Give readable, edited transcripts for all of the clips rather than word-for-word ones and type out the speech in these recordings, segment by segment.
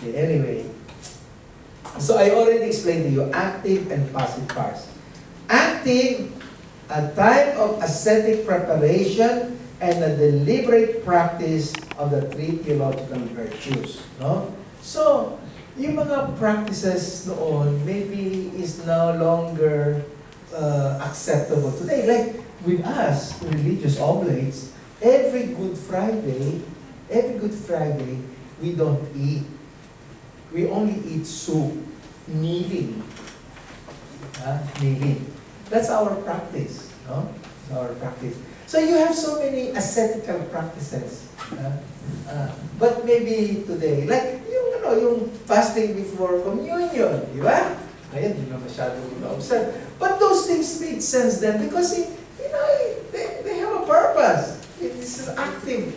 Okay, anyway. So I already explained to you active and passive parts. Active, a time of ascetic preparation and a deliberate practice of the three theological virtues. No? So, yung mga practices noon maybe is no longer acceptable today. Like with us, religious oblates, every Good Friday, we don't eat. We only eat soup, kneeling. Kneeling. That's our practice. No? That's our practice. So you have so many ascetical practices. But maybe today, like yung fasting before communion, di ba? Ngayon, hindi na masyadong ina-observe. But those things made sense then because, they have a purpose. It's an active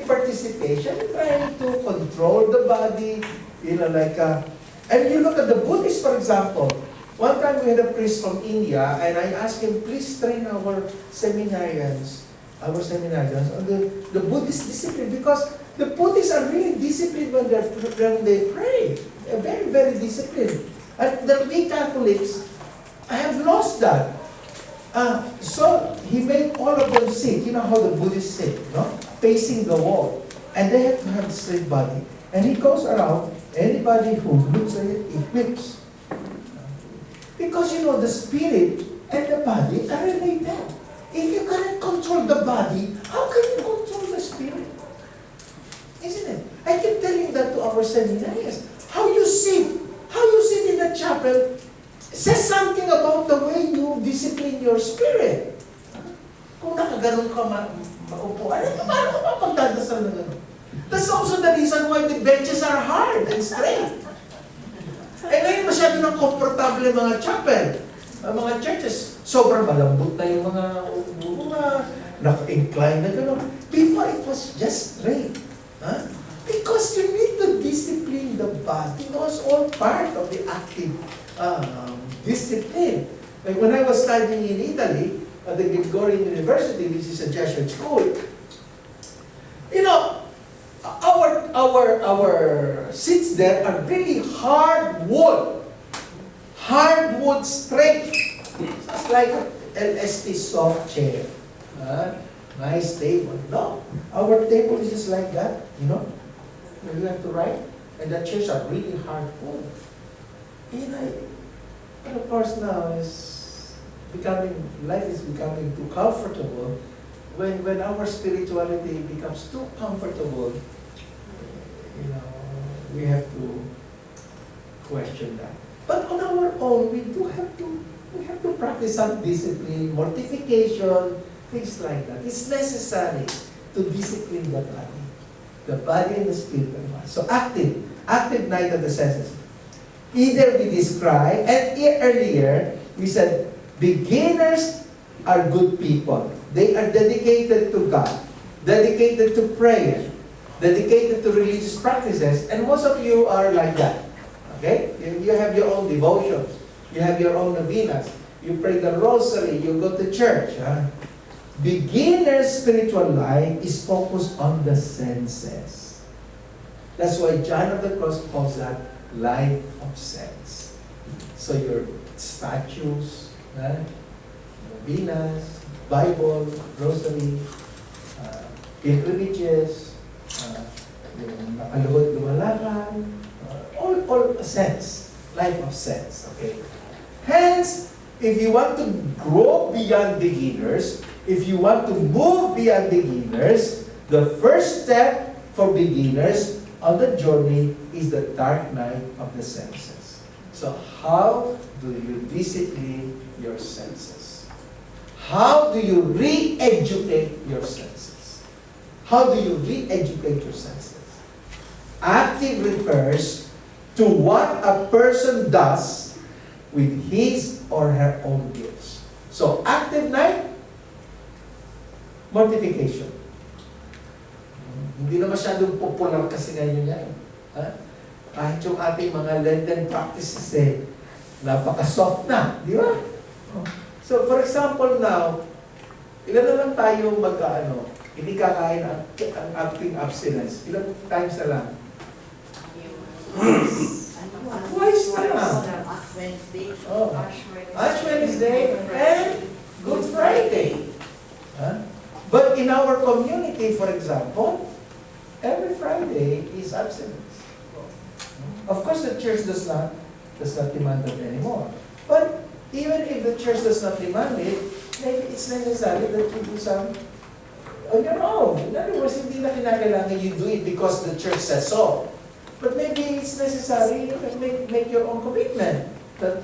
participation, trying to control the body, and you look at the Buddhists, for example. One time we had a priest from India, and I asked him, please train our seminarians on the Buddhist discipline, because the Buddhists are really disciplined when they pray. They're very, very disciplined. And we Catholics have lost that. So he made all of them sit. You know how the Buddhists sit, no? Facing the wall. And they have to have a straight body. And he goes around, anybody who looks at it, he whips. Because the spirit and the body are related. If you cannot control the body, how can you control the spirit? Isn't it? I keep telling that to our seminarians. How you sit in the chapel says something about the way you discipline your spirit. Kung nakaganon ka maupo, paano ka mapagdadasal na gano'n? That's also the reason why the benches are hard and straight. Ngayon masyado nang komportable yung mga chapel. Mga churches, sobrang malambot na yung mga naka-incline na gano'n. Before, it was just straight. Because you need to discipline the body. It was all part of the active discipline. Like when I was studying in Italy, at the Gregorian University, which is a Jesuit school, our seats there are really hardwood straight. It's like an LST soft chair. Nice table. No, our table is just like that. You have to write, and the chairs are really hardwood. And of course now life is becoming too comfortable. When our spirituality becomes too comfortable, we have to question that. But on our own, we have to practice some discipline, mortification, things like that. It's necessary to discipline the body and the spirit. So active night of the senses. Either we describe, and earlier we said, beginners are good people. They are dedicated to God, dedicated to prayer, dedicated to religious practices, and most of you are like that. Okay? You have your own devotions. You have your own novenas. You pray the rosary. You go to church. Beginner's spiritual life is focused on the senses. That's why John of the Cross calls that life of sense. So your statues, novenas, Bible, rosary, pilgrimages, yung nakaluhod lumalakad, all sense, life of sense. Okay. Hence, if you want to grow beyond beginners, if you want to move beyond beginners, the first step for beginners on the journey is the dark night of the senses. So how do you discipline your senses? How do you re-educate your senses? How do you re-educate your senses? Active refers to what a person does with his or her own gifts. So, active night, mortification. Hindi na masyadong popular kasi ngayon yan. Kahit yung ating mga Lenten practices napaka-soft na, di ba? So, for example now, ilan na lang tayo hindi kakain ang acting abstinence? Ilang times na lang? Twice na lang. Ash Wednesday. Oh. Ash Wednesday and Good Friday. But in our community, for example, every Friday is abstinence. Of course, the church does not demand it anymore. But even if the church does not demand it, maybe it's necessary that you do some on your own. In other words, hindi na kinakailangan you do it because the church says so. But maybe it's necessary you can make your own commitment. That,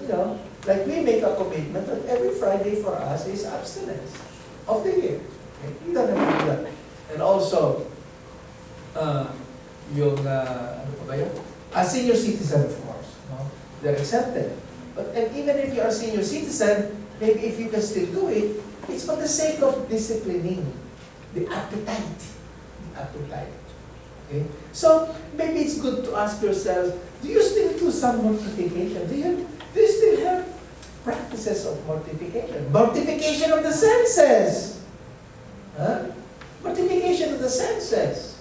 like we make a commitment that every Friday for us is abstinence of the year. Okay? You don't have to do that. And also, ano pa ba yun? A senior citizen, of course. No? They're accepted. But and even if you are a senior citizen, maybe if you can still do it, it's for the sake of disciplining the appetite. Okay? So maybe it's good to ask yourself, do you still do some mortification? Do you still have practices of mortification? Mortification of the senses. Mortification of the senses.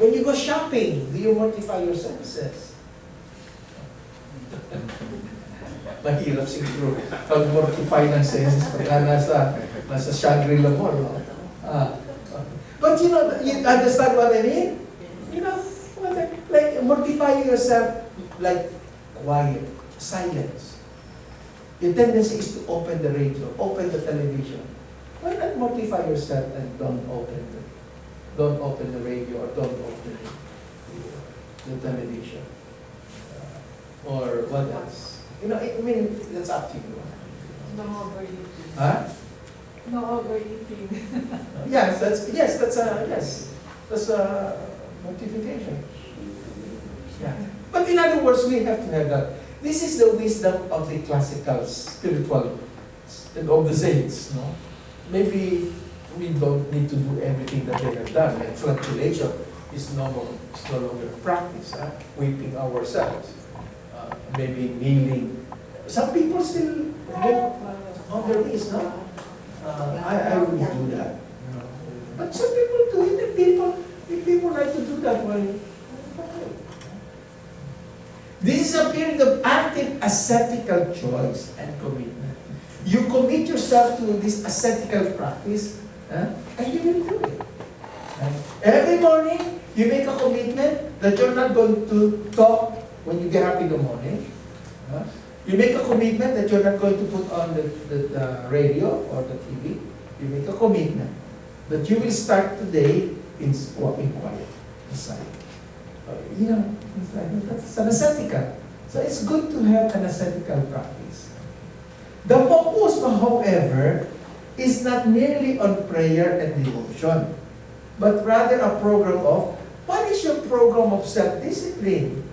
When you go shopping, do you mortify your senses? Mahirap siguro pag-mortify ng senses pagka nasa Shangri-La Mall. No? But you understand what I mean? Like mortifying yourself, like quiet, silence. Your tendency is to open the radio, open the television. Why not mortify yourself and don't open the radio or don't open the television? Or what else? I mean, that's up to you. No overeating. Huh? No overeating. Yes, that's a mortification. Yeah. But in other words, we have to have that. This is the wisdom of the classical spiritual of the saints. No? Maybe we don't need to do everything that they have done. Like flagellation is no longer practice. Weeping ourselves. Maybe kneeling. Some people still go on their knees, no? I wouldn't do that. But some people do it. If people like to do that, well, okay. This is a period of active ascetical choice and commitment. You commit yourself to this ascetical practice, and you will do it. Every morning, you make a commitment that you're not going to talk when you get up in the morning. You make a commitment that you're not going to put on the radio or the TV. You make a commitment that you will start today in walking quiet, aside. It's like that's an ascetical. So it's good to have an ascetical practice. The focus, however, is not merely on prayer and devotion, but rather a program of, what is your program of self-discipline?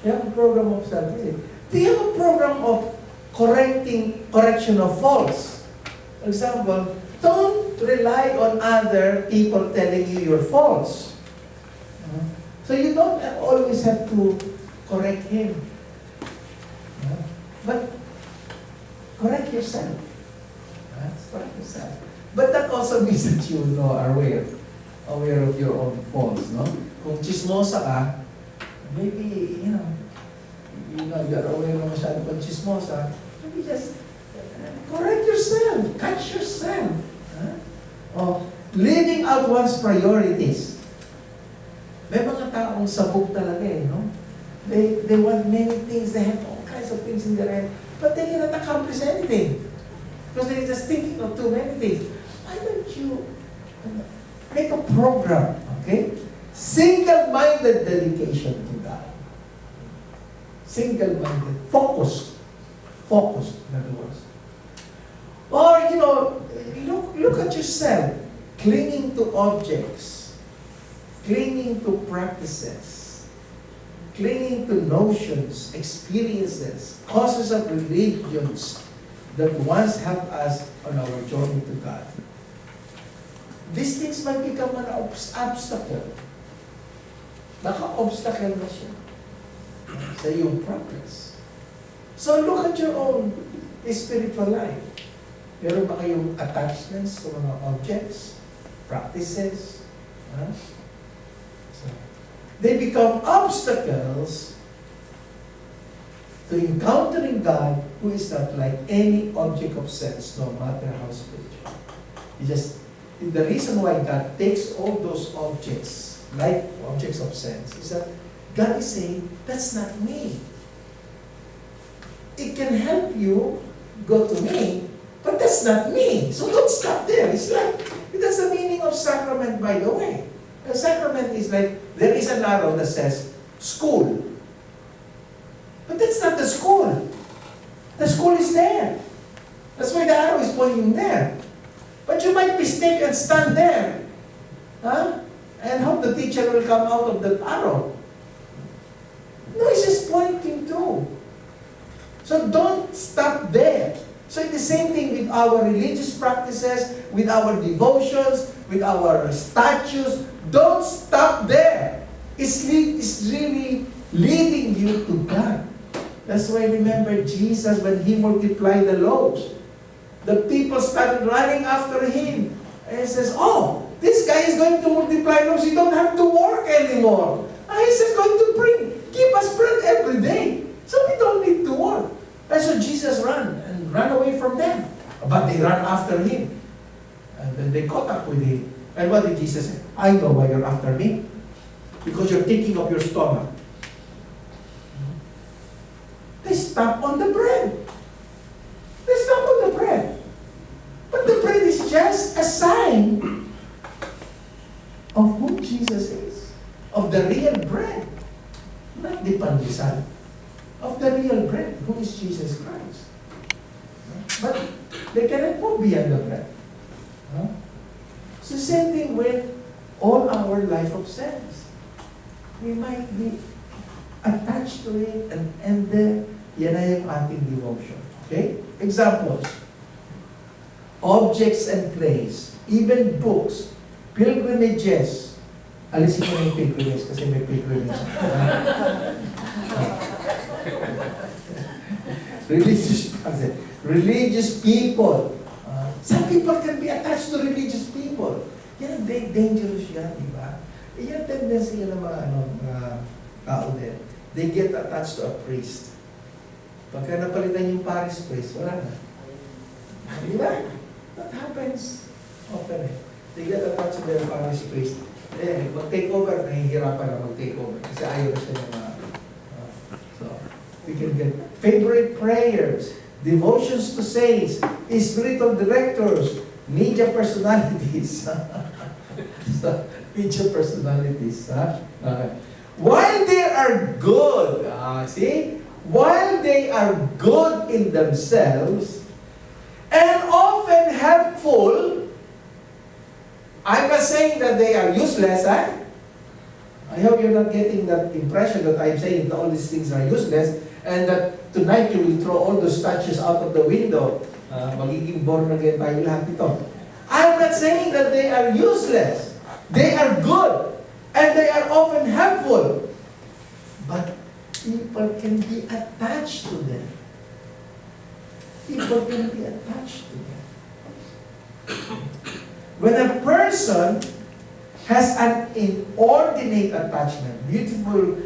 You have a program of self-discipline. Do you have a program of correction of faults? For example, don't rely on other people telling you your faults. So you don't always have to correct him. But correct yourself. Correct yourself. But that also means that you are aware of your own faults. No? Kung chismosa ka, maybe, you're aware na masyado pag chismosa, maybe just correct yourself, catch yourself. Living out one's priorities. May mga taong sabog talaga no? They want many things, they have all kinds of things in their head, but they cannot accomplish anything. Because they're just thinking of too many things. Why don't you make a program, okay? Single-minded dedication to God. Single-minded, focused, in other words. Or, look at yourself, clinging to objects, clinging to practices, clinging to notions, experiences, causes of religions that once helped us on our journey to God. These things might become an obstacle. Naka-obstacle na siya sa iyong progress. So look at your own spiritual life. Meron ba kayong attachments to mga objects, practices, So, they become obstacles to encountering God, who is not like any object of sense, no matter how spiritual. The reason why God takes all those objects, like objects of sense, is that God is saying, that's not me. It can help you go to me, but that's not me. So don't stop there. It's like, that's the meaning of sacrament, by the way. A sacrament is like, there is an arrow that says, school. But that's not the school. The school is there. That's why the arrow is pointing there. But you might mistake and stand there. Huh? And hope the teacher will come out of that arrow. No, it's just pointing to. So don't stop there. So it's the same thing with our religious practices, with our devotions, with our statues. Don't stop there. It's really leading you to God. That's why remember Jesus, when He multiplied the loaves, the people started running after Him. And He says, oh, this guy is going to multiply loaves. You don't have to work anymore. He's just going to give us bread every day. So we don't need to work. And so Jesus ran away from them. But they ran after Him. And then they caught up with Him. And what did Jesus say? I know why you're after me. Because you're thinking of your stomach. They stop on the bread. They stop on the bread. But the bread is just a sign of who Jesus is. Of the real bread. Not the pandesal. Of the real bread, who is Jesus Christ. But they cannot go beyond the bread. It's the same thing with all our life of sense. We might be attached to it and then yan na yung ating devotion. Okay? Examples. Objects and plays, even books, pilgrimages. Alisin mo na yung pilgrimage kasi may pilgrimage. Religious people. Some people can be attached to religious people. Yan ang dangerous yan, di ba? Yan tendency yan ng mga tao din. They get attached to a priest. Pagka napalitan yung parish priest, wala na. Di ba? That happens often. They get attached to their parish priest. Mag-take over, nahihirapan na mag-take over. Kasi ayaw na siya ng mga... So, we can get favorite prayers, devotions to saints, spiritual directors, media personalities. So, media personalities. While they are good, see? While they are good in themselves and often helpful, I'm not saying that they are useless. I hope you're not getting that impression that I'm saying that all these things are useless and that tonight you will throw all those statues out of the window. Magiging born again tayo lahat ito. I'm not saying that they are useless. They are good. And they are often helpful. But people can be attached to them. People can be attached to them. When a person has an inordinate attachment, beautiful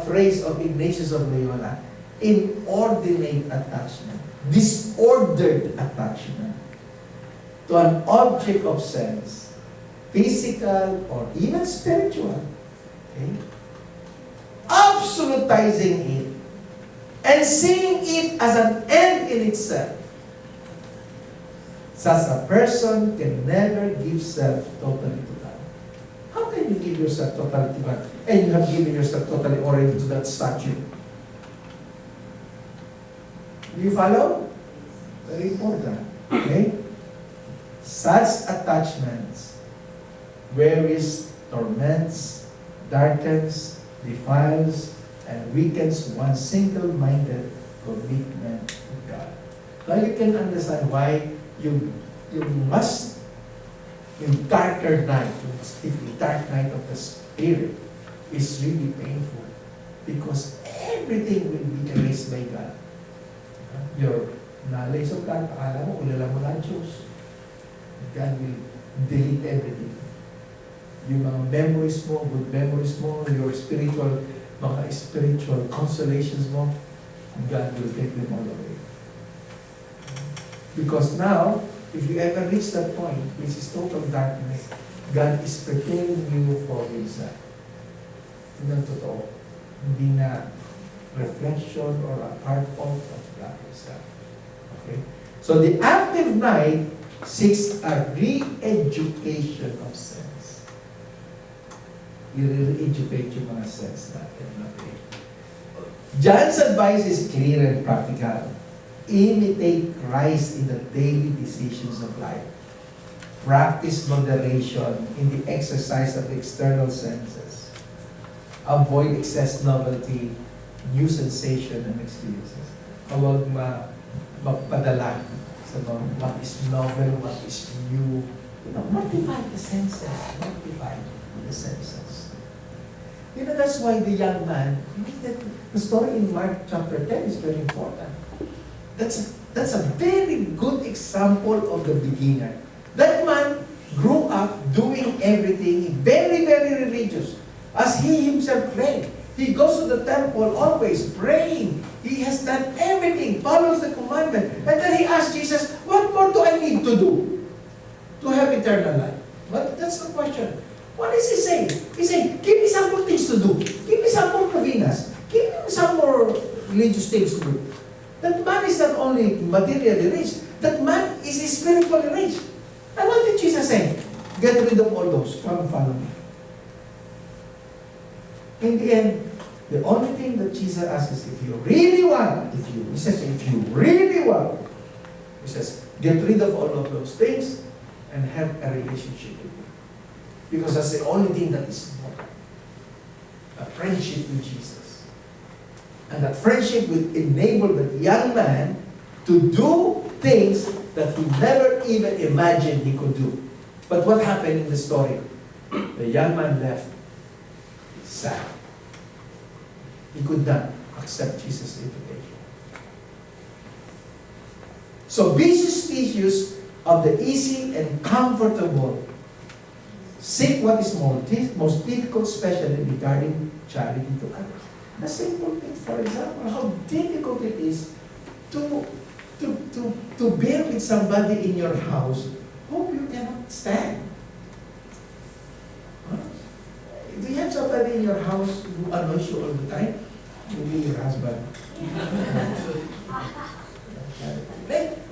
phrase of Ignatius of Loyola, inordinate attachment, disordered attachment to an object of sense, physical or even spiritual, okay? Absolutizing it and seeing it as an end in itself. Such a person can never give self totally to God. How can you give yourself totally to God? And you have given yourself totally already to that statue. Do you follow? Very important. Okay? Such attachments, whereas torments, darkens, defiles, and weakens one's single-minded commitment to God. Now you can understand why you must, in darker night, if the dark night of the Spirit is really painful, because everything will be erased by God. Your knowledge of God, akala mo, ulala mo lang Diyos. God will delete everything. yung mga memories mo, good memories mo, your mga spiritual consolations mo, God will take them all away. Because now, if you ever reach that point, which is total darkness, God is preparing you for Himself. Yun ang totoo. Hindi na reflection or a part of God Himself. Okay? So the active night seeks a re-education of sense. I-re-educate yung mga sense natin. Okay? John's advice is clear and practical. Imitate Christ in the daily decisions of life. Practice moderation in the exercise of the external senses. Avoid excess novelty, new sensation, and experiences. Huwag magpadala sa what is novel, what is new. Mortify the senses. Mortify the senses. That's why the young man, the story in Mark chapter 10 is very important. That's a very good example of the beginner. That man grew up doing everything, very, very religious. As he himself claimed, he goes to the temple always praying. He has done everything, follows the commandment. And then he asks Jesus, what more do I need to do to have eternal life? But that's the question. What is he saying? He's saying, give me some more things to do. Give me some more novenas. Give me some more religious things to do. That man is not only materially rich, that man is spiritually rich. And what did Jesus say? Get rid of all those. Come and follow me. In the end, the only thing that Jesus asks is, if you really want, he says, get rid of all of those things and have a relationship with me. Because that's the only thing that is important. A friendship with Jesus. And that friendship will enable that young man to do things that he never even imagined he could do. But what happened in the story? The young man left sad. He could not accept Jesus' invitation. So be suspicious of the easy and comfortable. Seek what is most difficult, especially regarding charity to others. The simple thing, for example, how difficult it is to bear with somebody in your house whom you cannot stand. Huh? Do you have somebody in your house who annoys you all the time? Maybe your husband.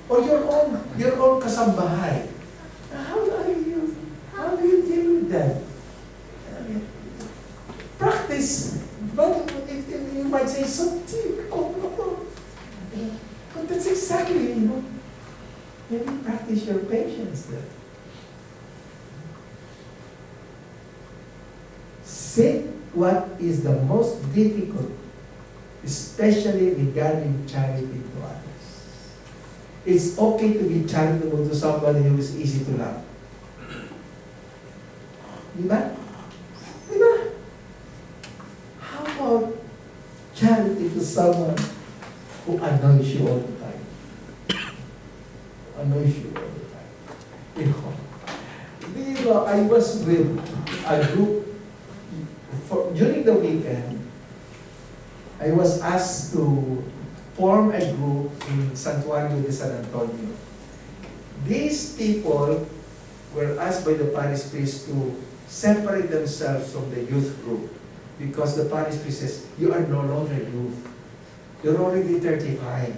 Or your own kasambahay. How do you deal with that? Practice. But you might say, so difficult. But that's exactly, maybe practice your patience there. Seek what is the most difficult, especially regarding charity to others. It's okay to be charitable to somebody who is easy to love. Diba? How about charity to someone who annoys you all the time? I was with a group during the weekend. I was asked to form a group in Santuario de San Antonio. These people were asked by the parish priest to separate themselves from the youth group because the parish priest says, you are no longer youth. You're already 35.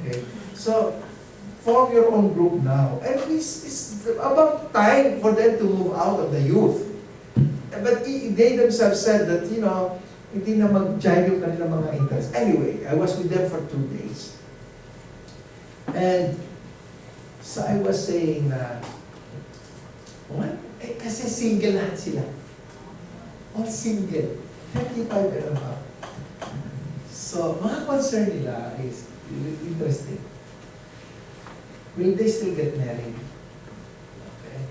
Okay? So, form your own group now. And it's about time for them to move out of the youth. But they themselves said that, hindi na mag-jive yung kanilang mga interests. Anyway, I was with them for 2 days. And so I was saying na, kasi single lahat sila. All single. 35 and above. So, mga concern nila is interesting. Will they still get married? Okay.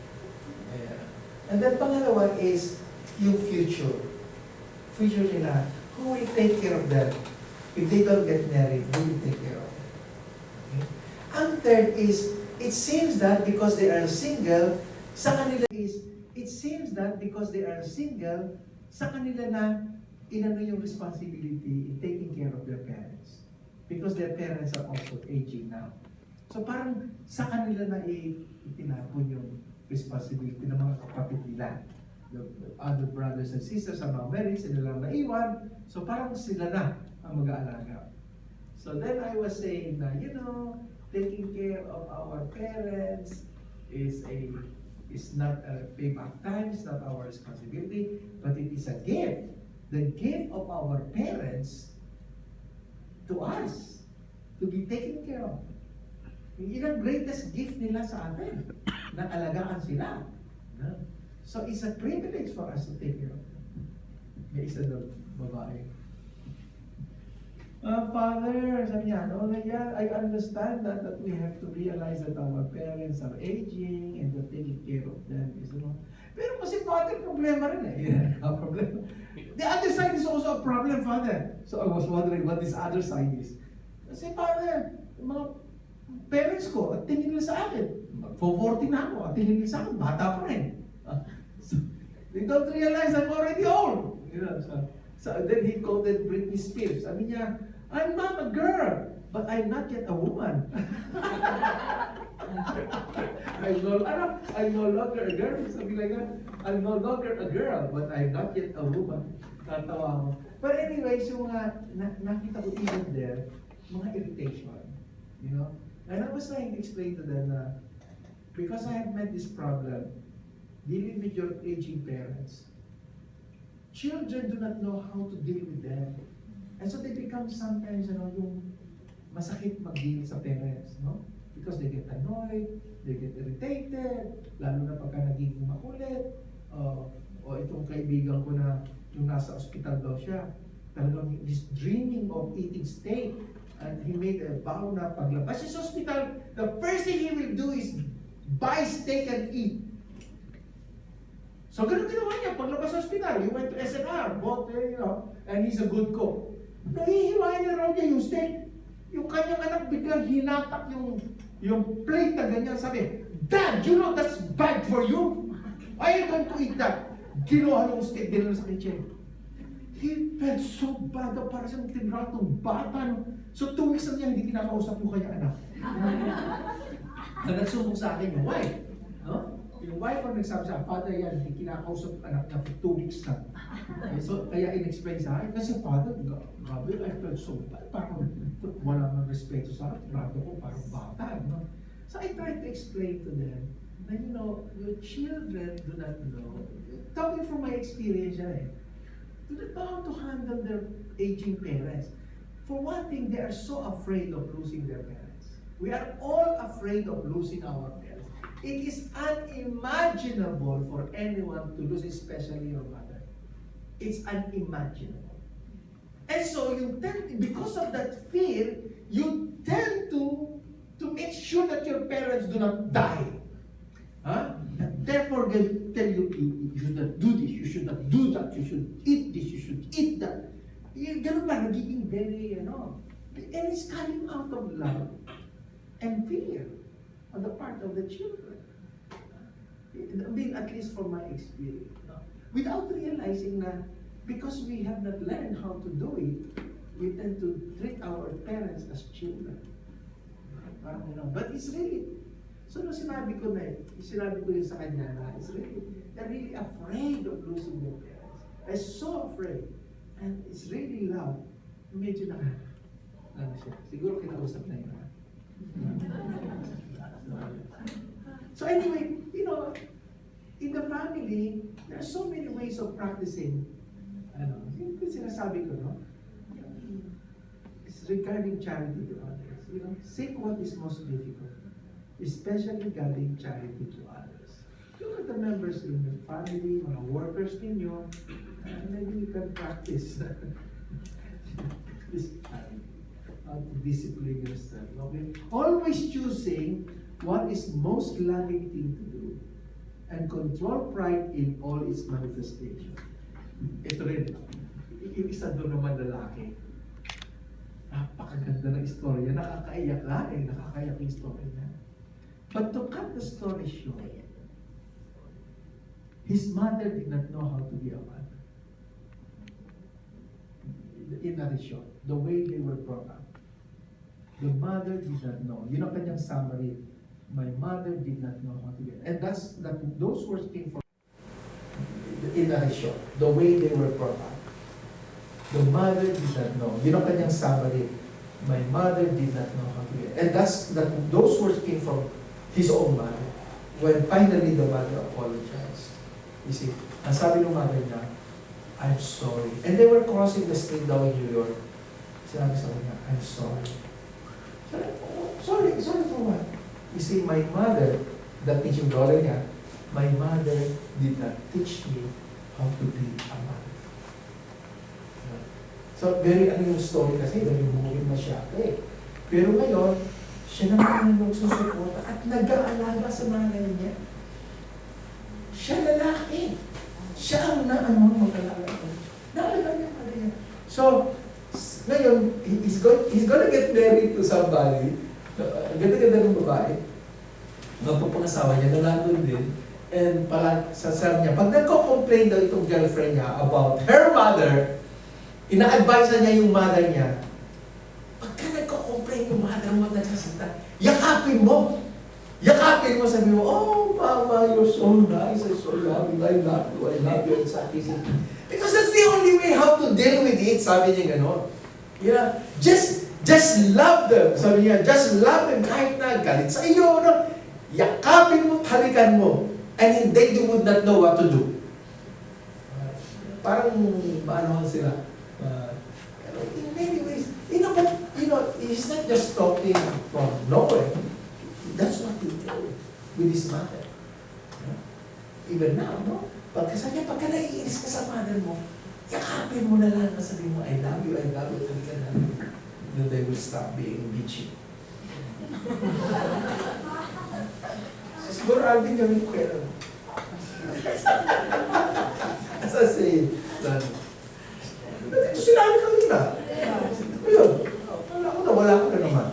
Yeah. And then pangalawa is yung future. Future nila, who will take care of them? If they don't get married, who will take care of them? Okay. And third is, it seems that because they are single, sa kanila is it seems that because they are single, sa kanila na inano yung responsibility in taking care of their parents. Because their parents are also aging now. So parang sa kanila na itinapon yung responsibility ng mga kapatid nila. The other brothers and sisters are now married, sila lang naiwan. So parang sila na ang mag-aalaga. So then I was saying na, taking care of our parents is not a payback time, it's not our responsibility, but it is a gift. The gift of our parents to us, to be taken care of. Yun ang greatest gift nila sa atin, na alagaan sila. So it's a privilege for us to take care of them. May isa na babae. Father, sabi niya, I understand that we have to realize that our parents are aging and we're taking care of them. Pero kasi Father, problema rin eh. Yeah, problem. The other side is also a problem, Father. So I was wondering what this other side is. Kasi Father, mga parents ko, at tingin nila sa akin, mag-40 na ako, at tingin nila sa akin, bata pa rin. So, they don't realize I'm already old. So then he quoted Britney Spears. Sabi niya, I'm not a girl, but I'm not yet a woman. I'm no longer a girl. Sabi like that. I'm no longer a girl, but I'm not yet a woman. Tatawa ko. But anyways, yung nakita ko even there, mga irritation. And I was trying to explain to them na because I have met this problem dealing with your aging parents, children do not know how to deal with them. And so they become sometimes, yung masakit mag-deal sa parents, no? Because they get annoyed, they get irritated, lalo na pagka nagiging makulit. O itong kaibigan ko na yung nasa ospital daw siya, talagang he's dreaming of eating steak. And he made a vow na paglabas siya sa hospital, the first thing he will do is buy steak and eat. So ganun ginawa niya, paglabas sa hospital, he went to SNR, bought, and he's a good cook. Nahihiwain na raw niya yung steak. Yung kanyang anak biglang hinatak yung plate na ganyan, sabi, Dad, that's bad for you. Why are you going to eat that? Ginawa yung steak din sa kitchen. He felt so bad para siyang tinratong bata. So 2 weeks na niya hindi kinakausap yung kanyang anak. Nagsumbong sa akin yung wife. No? Yung wife ang nagsabi sa Father, yan, hindi kinakausap anak niya for 2 weeks na. So kaya in-explain sa akin, kasi Father, grabe, I felt so bad. Parang wala nang respeto sa akin. Trato ko parang bata. No? So I tried to explain to them na your children do not know. Talking from my experience do not know how to handle their aging parents. For one thing, they are so afraid of losing their parents. We are all afraid of losing our parents. It is unimaginable for anyone to lose, especially your mother. It's unimaginable. And so because of that fear, you tend to make sure that your parents do not die. Therefore, they tell you, you should not do this, you should not do that, you should eat this, you should eat that. Ganun ba, nagiging very, and it's coming out of love and fear on the part of the children. At least from my experience. Without realizing that because we have not learned how to do it, we tend to treat our parents as children. But it's really, so sinabi ko yun sa kanya na they're really afraid of losing their parents. They're so afraid. And it's really love. Medyo siya. Siguro kinausap na yun. So anyway, in the family, there are so many ways of practicing. Yung sinasabi ko, it's regarding charity to others. Seek what is most difficult, especially giving charity to others. Look at the members in the family, mga workers ninyo, maybe you can practice this how to discipline yourself. Okay? Always choosing what is most loving thing to do and control pride in all its manifestation. Ito rin, yung isa doon naman lalaki. Napakaganda ng istorya, nakakaiyak nakakaiyak yung istorya na. But to cut the story short, His mother did not know how to be a mother. In addition, the way they were brought up. The mother did not know. Yun ang kanyang summary. My mother did not know how to be. And those words came from in addition, the way they were brought up. The mother did not know. Yun ang kanyang summary. My mother did not know how to be. And those words came from his own mother. When finally the mother apologized. You see, ang sabi ng mother niya, I'm sorry. And they were crossing the street daw in New York. Sinabi sa kanya, I'm sorry. Sorry for what? You see, my mother, that teaching daughter niya, my mother did not teach me how to be a mother. So, yung story kasi, very moving na siya. Pero ngayon, siya naman ang nagsusuporta at nag-aalaga sa nanay niya. Siya lalaki. Siya ang mag-alaga. Naalaga niya pala niya. So, ngayon, he's gonna get married to somebody. Ganda-ganda ng babae. Magpapangasawa niya, nandun din. And sabi niya, pag nagko-complain daw itong girlfriend niya about her mother, ina-advise niya yung mother niya, pagka nagko-complain yung mother mo, nagsasalita, yakapin mo. Yakapin mo, sabi mo, oh, mama, you're so nice, I'm so loving, I love you, and sabi siya. Because that's the only way how to deal with it, sabi niya gano'n. Yeah, just love them. Sabi niya, just love them kahit na galit sa iyo, no? Yakapin mo, halikan mo. And then you would not know what to do. Parang maanohan sila. In many ways, but he's not just talking from nowhere. That's what he did with his mother. Even now, no? Pagka naiinis ka sa mother mo, yakapin mo na lang, sabi mo, I love you, then they will stop being bitchy. Siguro Alvin gawin ko yan. As I say, ito sinabi ko na. Ayun, wala ko na naman.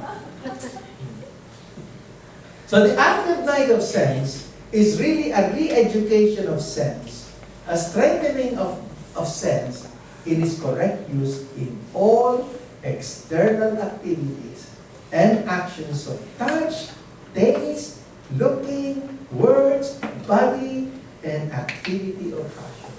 So the active night of sense is really a re-education of sense, a strengthening of sense in its correct use in all external activities and actions of touch, taste, looking, words, body, and activity of passion.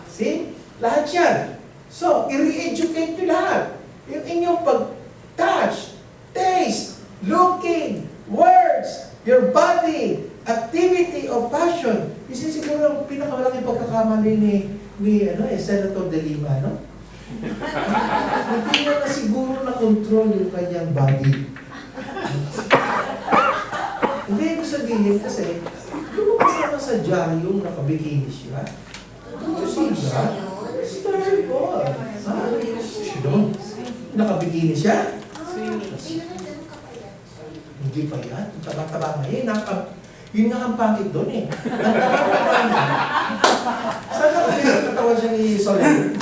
See? Lahat yan. So, i-re-educate nyo lahat. Yung inyong pag-touch, taste, looking, words, your body, activity of passion. Kasi siguro ang pinakamalaking pagkakamali ni Senator De Lima, no? Hindi niya na siguro na-control yung kanyang body. Hindi ko sabihin kasi, yung kasama sa dyaryo nakabikini siya. You see that? It's terrible. Nakabikini siya? Hindi pa yan. Taba-taba ngayon. Yun nga ang pangit doon eh. Ang taba-taba niya. Saan nakatawa siya ni Soler?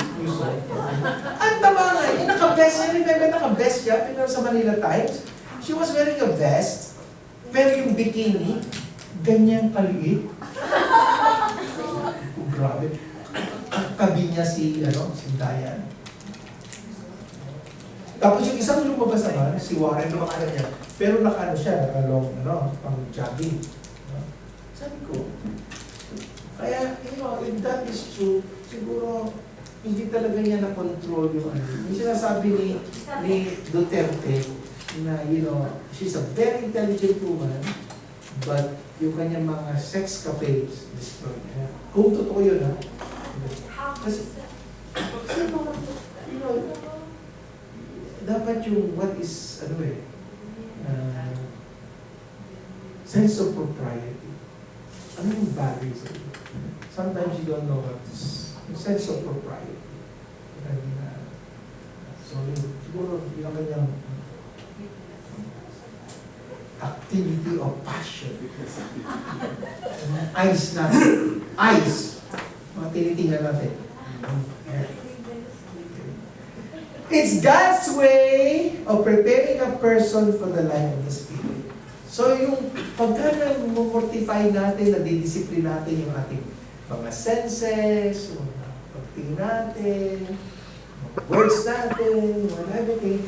Ang taba nga. Naka-vest siya. Remember, naka-vest siya. Pero sa Manila Times, she was wearing a vest. Pero yung bikini, ganyan kaliit. Grabe. Kabi niya si Dayan. Tapos yung isang lumabas naman, si Warren, lumakad niya. Pero nakano siya, nakalong, pang jogging. Sabi ko, kaya, if that is true, siguro, hindi talaga niya na-control yung Yung sinasabi ni Duterte, na, she's a very intelligent woman, but yung kanyang mga sex capades, destroy niya. Kung totoo yun, ha? Kasi, dapat yung what is, sense of propriety. Ano yung boundaries? Sometimes you don't know what is yung sense of propriety. So, siguro, yung kanyang activity of passion. Ice natin. Ice. Mga tinitingnan natin. It's God's way of preparing a person for the life of the Spirit. So yung pagka na-mortify natin, nadidisiplin natin yung ating mga senses, mga pagtingin natin, mga words natin, mga everything.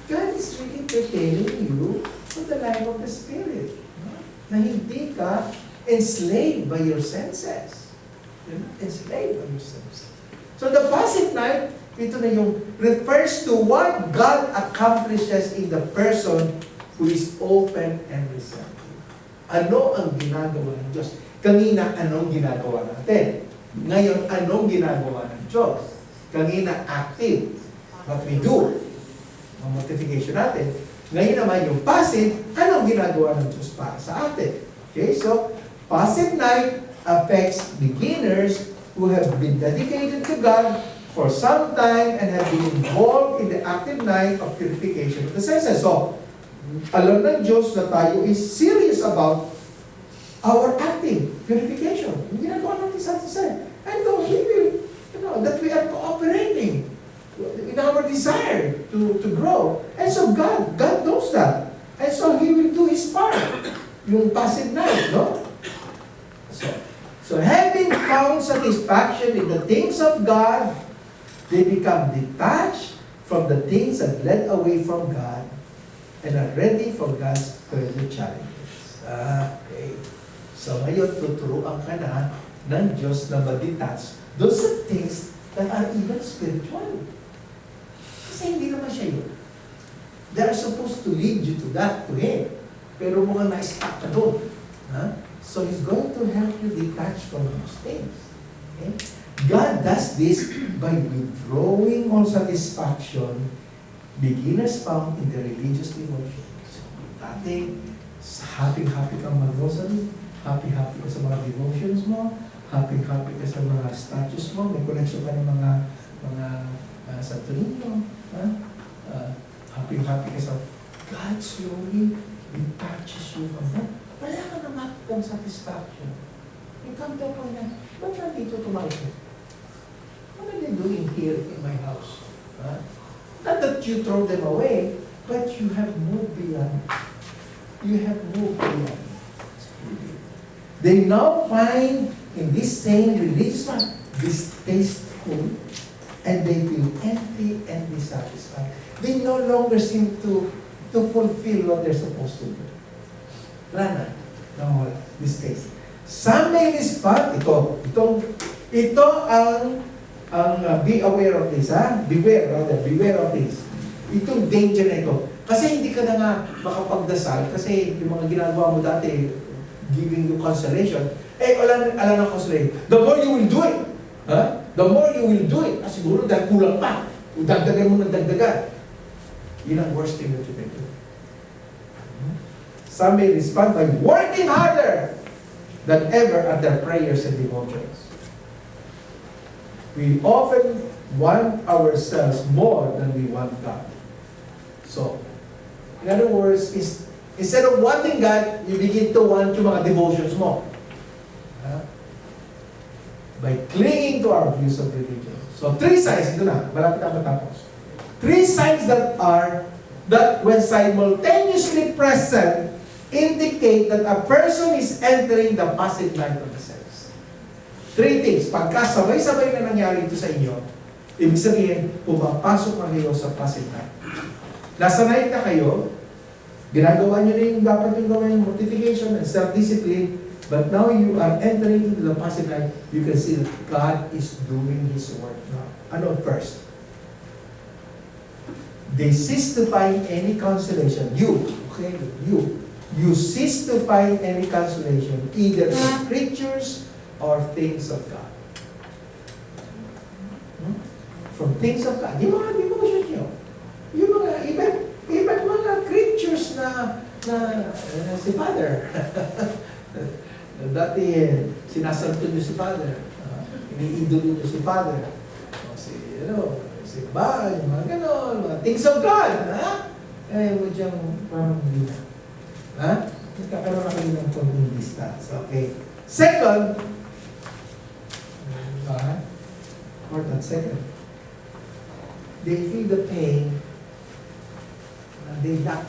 God is really preparing you for the life of the Spirit. No? Na hindi ka enslaved by your senses. You're not enslaved by your senses. So the passive night, ito na yung refers to what God accomplishes in the person who is open and receptive. Ano ang ginagawa ng Diyos? Kanina, anong ginagawa natin? Ngayon, anong ginagawa ng Diyos? Kanina, active. What we do. Ang mortification natin. Ngayon naman, yung passive, anong ginagawa ng Diyos para sa atin? Okay, so, passive night affects beginners who have been dedicated to God for some time and have been involved in the active night of purification of the senses. So, alam ng Diyos na tayo is serious about our active purification. Yung ginagawa natin sa atin. And though He will, that we are cooperating in our desire to grow. And so God knows that. And so He will do His part. Yung passive night, no? So having found satisfaction in the things of God, they become detached from the things that led away from God and are ready for God's further challenges. Okay. So ngayon, tuturuan ka na ng Diyos na ma-detach doon sa things that are even spiritual. Kasi hindi naman siya yun. They are supposed to lead you to that, to Him. Pero mukhang na-stuck ka doon. So He's going to help you detach from those things. Okay? God does this by withdrawing all satisfaction beginners found in the religious devotions. Dati, happy-happy kang mag-rosary, happy-happy ka sa mga devotions mo, happy-happy ka sa mga statues mo, may connection ka ng mga Santo Niño, happy-happy ka sa God slowly detaches you from that. Wala ka na makikang satisfaction. You come to a point na, ba't nandito tumayo? What are they doing here in my house? Not that you throw them away, but you have moved beyond. You have moved beyond. They now find in this same religious life distasteful, and they feel empty and dissatisfied. They no longer seem to fulfill what they're supposed to do. Wala na. Distaste. Some may respond, ito ang be aware of this, beware of this. Itong danger na ito. Kasi hindi ka na nga makapagdasal, kasi yung mga ginagawa mo dati, giving you consolation, alam ng consolation. The more you will do it, the more you will do it, siguro dahil kulang pa, dagdagan mo ng dagdagan. Yun ang worst thing that you can do. Some may respond by working harder than ever at their prayers and devotions. We often want ourselves more than we want God. So, in other words, instead of wanting God, you begin to want yung mga devotions mo. By clinging to our views of religion. So, 3 signs, ito na, malapit na matapos. 3 signs that when simultaneously present, indicate that a person is entering the passive night of the sense. 3 things. Pagka sabay-sabay na nangyari ito sa inyo, ibig sabihin, pumapasok na kayo sa passive night. Nasa night na kayo, ginagawa nyo na yung dapat yung gawin, mortification and self-discipline, but now you are entering into the passive night, you can see that God is doing His work now. Ano first? They cease to find any consolation. You cease to find any consolation either in creatures or things of God. From things of God. Yung mga devotions nyo. Yung mga iba't mga creatures na si Father. Dati sinasanto nyo si Father. Iniidolo nyo si Father. Si Ba, yung mga ganon, mga things of God. Huwag diyang parang hindi na. Nagkakaroon na kayo ng konting distance. Okay. Second, important second, they feel the pain and they lack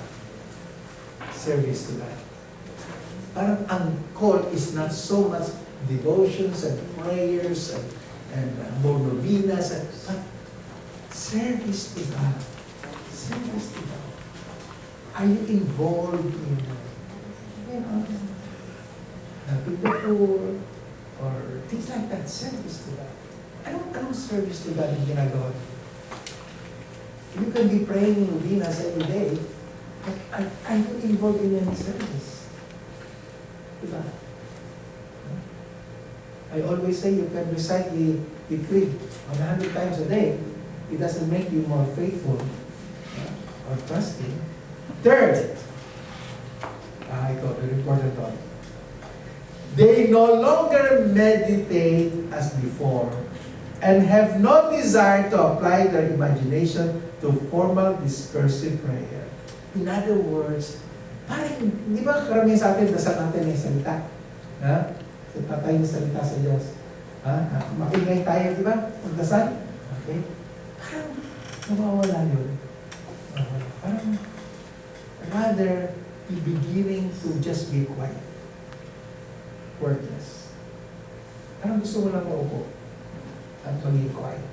service to God. Parang ang call is not so much devotions and prayers and more novenas but service to God. Service to God. Are you involved in, helping the poor or things like that? Service to God. Anong service to God yung ginagawa? You can be praying novenas every day, but are you involved in any service? Diba? I always say you can recite the creed 100 times a day. It doesn't make you more faithful or trusting. Third, ito, very important one. They no longer meditate as before and have no desire to apply their imagination to formal discursive prayer. In other words, parang, di ba karamihan sa atin, dasal natin yung salita? Ha? Tayo yung salita sa Diyos. Ha? Makingay tayo, di ba? Pagdasal? Okay? Parang nawawala yun. Parang rather be beginning to just be quiet. Worthless. Parang gusto mo lang maupo at maging quiet.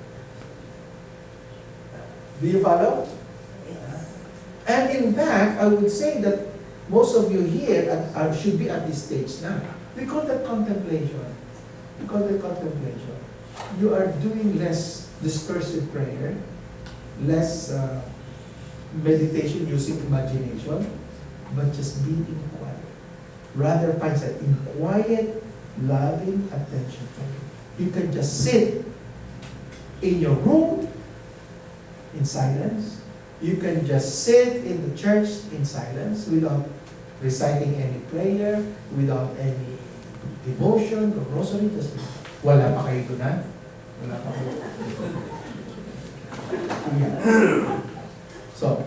Do you follow? And in fact, I would say that most of you here should be at this stage now. We call that contemplation. We call that contemplation. You are doing less discursive prayer, less meditation using imagination, but just being quiet. Rather find that in quiet, loving attention to you. You can just sit in your room in silence. You can just sit in the church in silence without reciting any prayer, without any devotion or rosary. Just wala pa kayo doon, wala pa kayo. Yeah. So,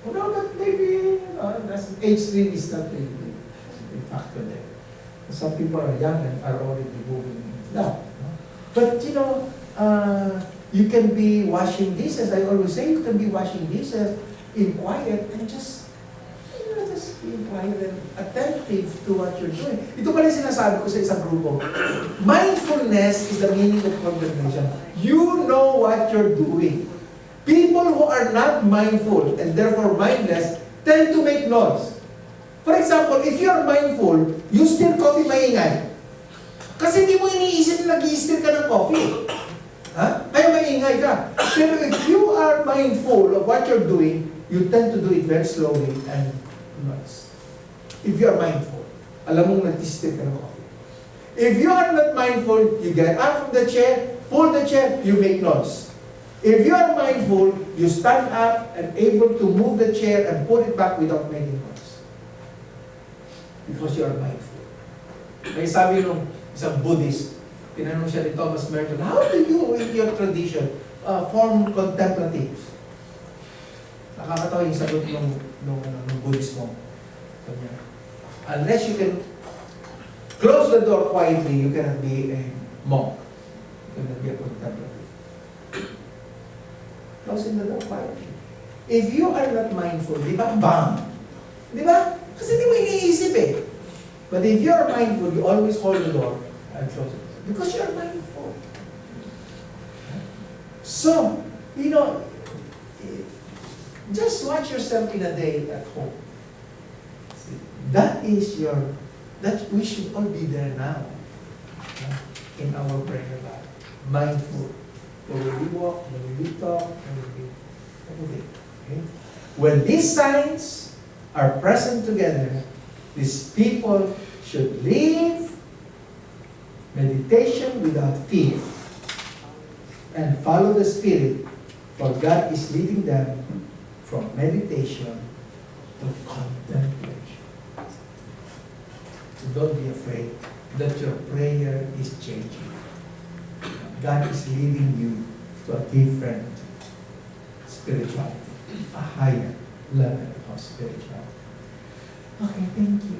but maybe age really is not really a factor there. Some people are young and are already moving now. But you can be washing dishes. I always say you can be washing dishes in quiet and just be quiet and attentive to what you're doing. Ito pala sinasabi ko sa isang grupo. Mindfulness is the meaning of contemplation. You know what you're doing. People who are not mindful and therefore mindless tend to make noise. For example, if you are mindful, you stir coffee maingay. Kasi hindi mo iniisip na nag-i-stir ka ng coffee. Ha? Kaya maingay ka. Pero if you are mindful of what you're doing, you tend to do it very slowly and noise. If you are mindful, alam mong nag-i-stir ka ng coffee. If you are not mindful, you get up from the chair, pull the chair, you make noise. If you are mindful, you stand up and able to move the chair and put it back without making noise. Because you are mindful. May sabi nung isang Buddhist, tinanong siya ni Thomas Merton, how do you, in your tradition, form contemplatives? Nakakatawa yung sagot ng Buddhismo. Unless you can close the door quietly, you cannot be a monk. You cannot be a contemplative. Closing the door quietly. If you are not mindful, di ba? Bang! Di ba? Kasi hindi mo iniisip eh. But if you are mindful, you always hold the door and close it. Because you are mindful. So, just watch yourself in a day at home. See, that we should all be there now. In our prayer life. Mindful. When we walk, when we talk, everything. Okay? When these signs are present together, these people should live meditation without fear and follow the Spirit, for God is leading them from meditation to contemplation. So don't be afraid that your prayer is changing. God is leading you to a different spirituality, a higher level of spirituality. Okay, thank you.